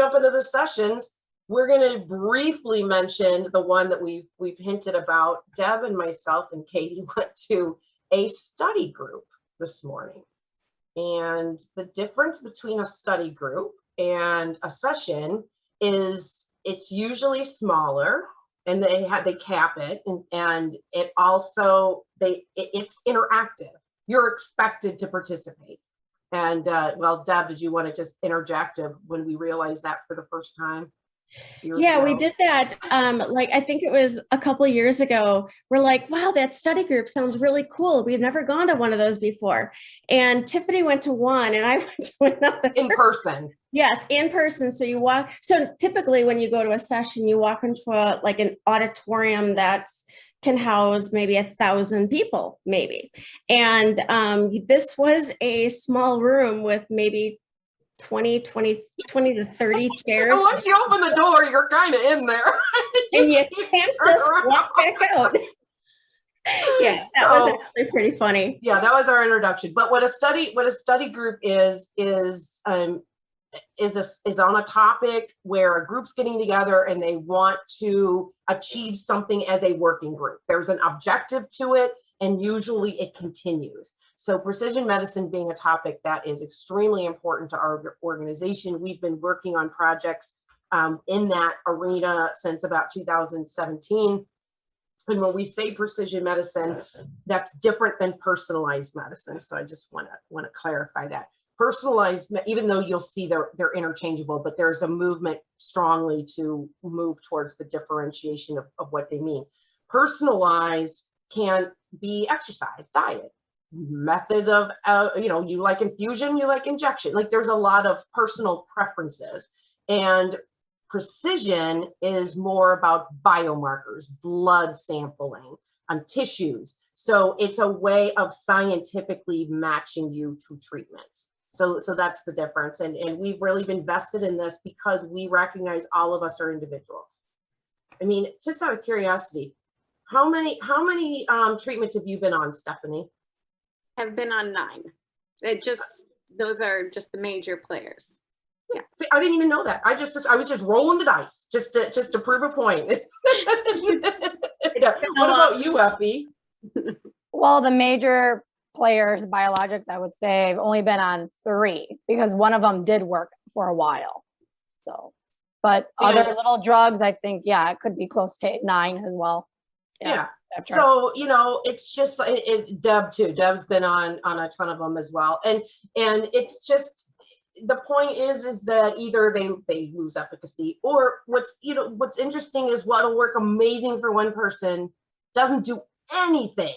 jump into the sessions, we're going to briefly mention the one that we've hinted about. Deb and myself and Katie went to a study group this morning. And the difference between a study group and a session is it's usually smaller, and they cap it, and it also it's interactive. You're expected to participate. And well, Deb, did you want to just interject when we realized that for the first time? Yeah, we did that. Like, I think it was a couple of years ago. We're like, wow, that study group sounds really cool. We've never gone to one of those before. And Tiffany went to one and I went to another. In person. Yes, in person. So you walk. So typically when you go to a session, you walk into like an auditorium that's can house maybe 1,000 people, maybe. And this was a small room with maybe 20 to 30 chairs. Once you open the door, you're kind of in there. And you can't just walk back out. Yeah, that was actually pretty funny. Yeah, that was our introduction. But what a study group is on a topic where a group's getting together and they want to achieve something as a working group. There's an objective to it, and usually it continues. So precision medicine being a topic that is extremely important to our organization. We've been working on projects in that arena since about 2017. And when we say precision medicine, that's different than personalized medicine. So I just want to clarify that. Personalized, even though you'll see they're interchangeable, but there's a movement strongly to move towards the differentiation of what they mean. Personalized can be exercise, diet, method of, you like infusion, you like injection. Like there's a lot of personal preferences. And precision is more about biomarkers, blood sampling, tissues. So it's a way of scientifically matching you to treatments. So that's the difference. And we've really been vested in this because we recognize all of us are individuals. I mean, just out of curiosity, how many treatments have you been on, Stephanie? I've been on 9. Those are just the major players. Yeah. See, I didn't even know that. I was just rolling the dice just to prove a point. Yeah. What about you, Effie? Well, the major players, biologics, I would say I've only been on 3 because one of them did work for a while. So, but other little drugs, I think, yeah, it could be close to 9 as well. Yeah. So, it's just Deb too. Deb's been on a ton of them as well. And it's just, the point is that either they lose efficacy, or what's interesting is what'll work amazing for one person doesn't do anything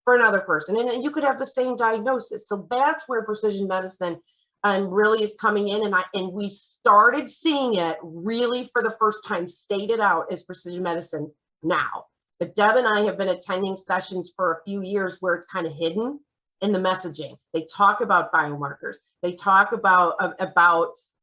for another person. And you could have the same diagnosis. So that's where precision medicine really is coming in. And we started seeing it really for the first time stated out as precision medicine now. But Deb and I have been attending sessions for a few years where it's kind of hidden in the messaging. They talk about biomarkers. They talk about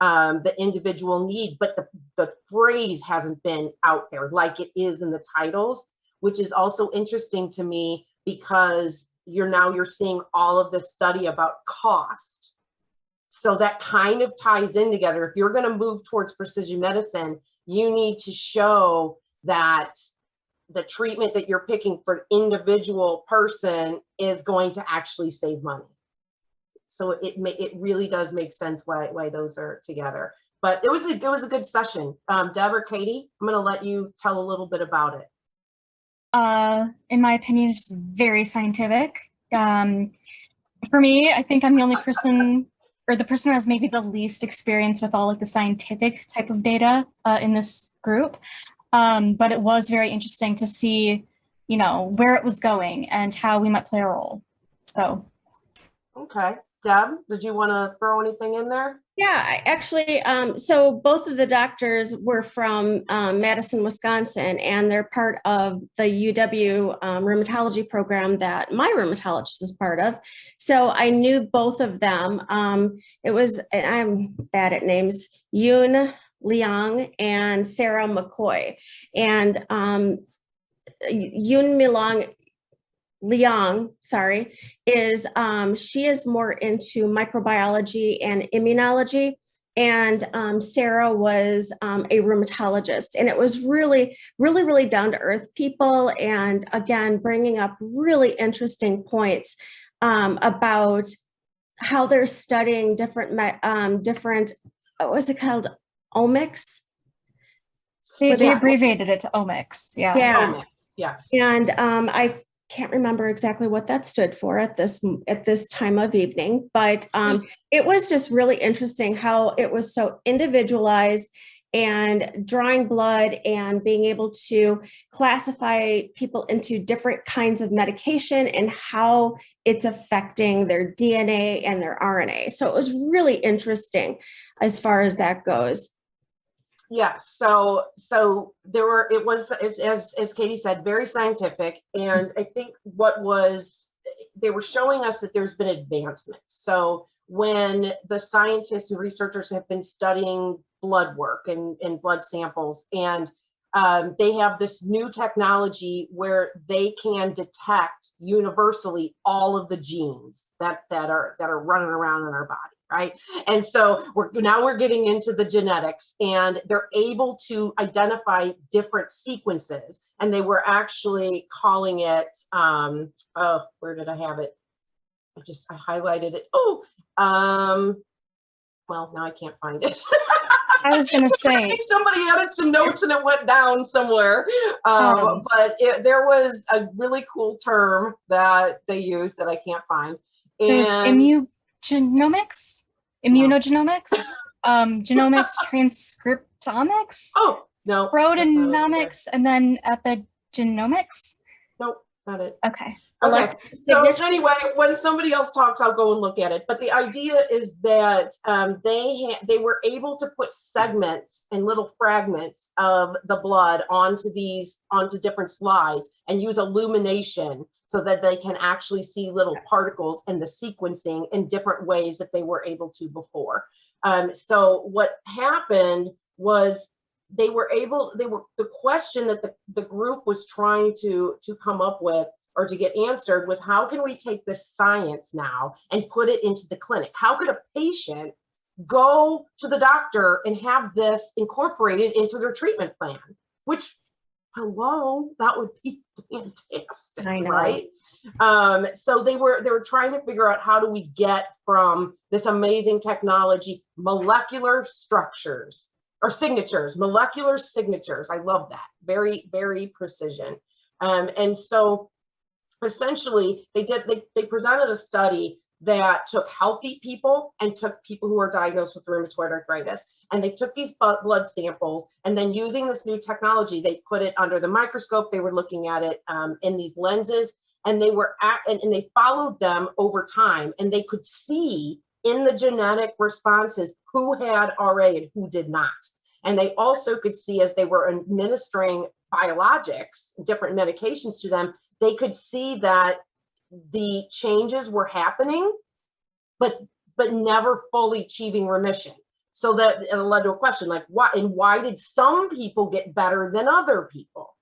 the individual need, but the phrase hasn't been out there like it is in the titles, which is also interesting to me because you're seeing all of this study about cost. So that kind of ties in together. If you're going to move towards precision medicine, you need to show that the treatment that you're picking for an individual person is going to actually save money. So it really does make sense why those are together. But it was a good session. Deb or Katie, I'm going to let you tell a little bit about it. In my opinion, it's very scientific. For me, I think I'm the only person, or the person who has maybe the least experience with all of the scientific type of data in this group. But it was very interesting to see, where it was going and how we might play a role. So. Okay. Deb, did you want to throw anything in there? Yeah, actually, so both of the doctors were from Madison, Wisconsin, and they're part of the UW rheumatology program that my rheumatologist is part of. So I knew both of them. It was, and I'm bad at names, Yoon Liang and Sarah McCoy. And Yoon Liang, is she is more into microbiology and immunology, and Sarah was a rheumatologist. And it was really, really, really down to earth people. And again, bringing up really interesting points about how they're studying different, what was it called? Omics? They abbreviated it to omics. Yeah. Yeah. Omics, yes. And I can't remember exactly what that stood for at this time of evening, but it was just really interesting how it was so individualized, and drawing blood and being able to classify people into different kinds of medication and how it's affecting their DNA and their RNA. So it was really interesting as far as that goes. Yes. So there were, it was, as Katie said, very scientific. And I think they were showing us that there's been advancement. So when the scientists and researchers have been studying blood work and blood samples, and they have this new technology where they can detect universally all of the genes that are running around in our body. Right. And so we're getting into the genetics, and they're able to identify different sequences. And they were actually calling it, where did I have it? I highlighted it. Well, now I can't find it. I was going to say. I think somebody added some notes and it went down somewhere. But there was a really cool term that they used that I can't find. And Genomics, immunogenomics, genomics, transcriptomics. Oh, no. Proteomics, and then epigenomics. Nope, not it. Okay. So anyway, when somebody else talks, I'll go and look at it. But the idea is that they were able to put segments and little fragments of the blood onto different slides and use illumination so that they can actually see little particles and the sequencing in different ways that they were able to before. So what happened was the question that the group was trying to come up with or to get answered was, how can we take this science now and put it into the clinic? How could a patient go to the doctor and have this incorporated into their treatment plan? Which, hello, that would be fantastic, I know. Right? So they were trying to figure out, how do we get from this amazing technology, molecular structures or signatures, molecular signatures. I love that. Very, very precision. And so essentially they presented a study that took healthy people and took people who are diagnosed with rheumatoid arthritis, and they took these blood samples, and then using this new technology, they put it under the microscope. They were looking at it in these lenses, and they followed them over time, and they could see in the genetic responses who had RA and who did not. And they also could see, as they were administering biologics, different medications to them, they could see that the changes were happening, but never fully achieving remission. So that it led to a question like, why did some people get better than other people?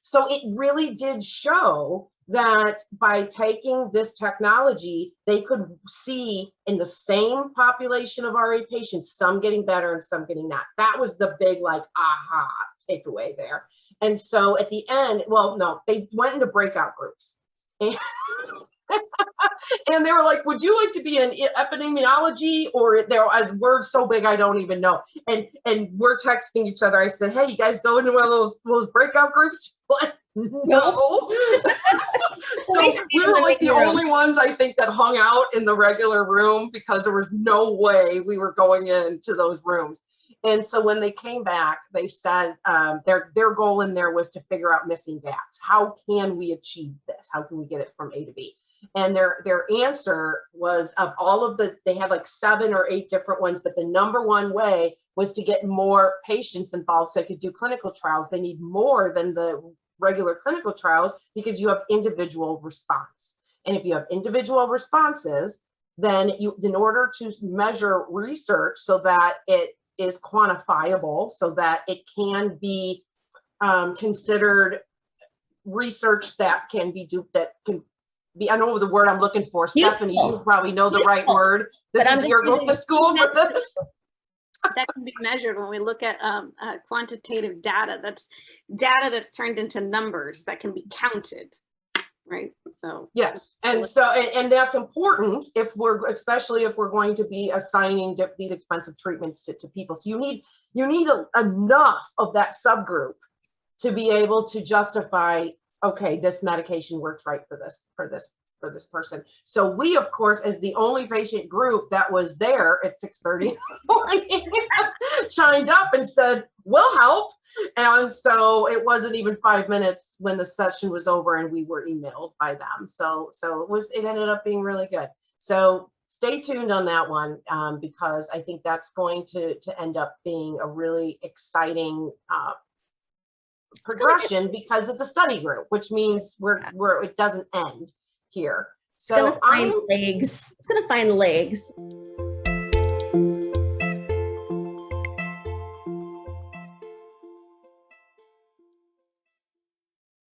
So it really did show that by taking this technology, they could see in the same population of RA patients, some getting better and some getting not. That was the big aha takeaway there. And so at the end, they went into breakout groups. And they were like, would you like to be in epidemiology, or there are words so big I don't even know? And we're texting each other. I said, hey, you guys go into one of those breakout groups? What? No. So we were like the only ones, I think, that hung out in the regular room, because there was no way we were going into those rooms. And so when they came back, they said their goal in there was to figure out missing gaps. How can we achieve this? How can we get it from A to B? And their answer was, of all of they had like 7 or 8 different ones, but the number one way was to get more patients involved so they could do clinical trials. They need more than the regular clinical trials because you have individual response. And if you have individual responses, then in order to measure research so that it is quantifiable, so that it can be considered research that can be I know the word I'm looking for. Useful. Stephanie, you probably know the right word. You're going to school for this. that can be measured when we look at quantitative data. That's data that's turned into numbers that can be counted, right? So yes, and so and that's important if we're, especially if we're going to be assigning these expensive treatments to people. So you need enough of that subgroup to be able to justify, okay, this medication works right for this person. So we, of course, as the only patient group that was there at 6:30 in the morning, chimed up and said, we'll help. And so it wasn't even 5 minutes when the session was over and we were emailed by them. So it ended up being really good. So stay tuned on that one, because I think that's going to end up being a really exciting progression, because it's a study group, which means it doesn't end here. So It's gonna find legs. It's gonna find legs.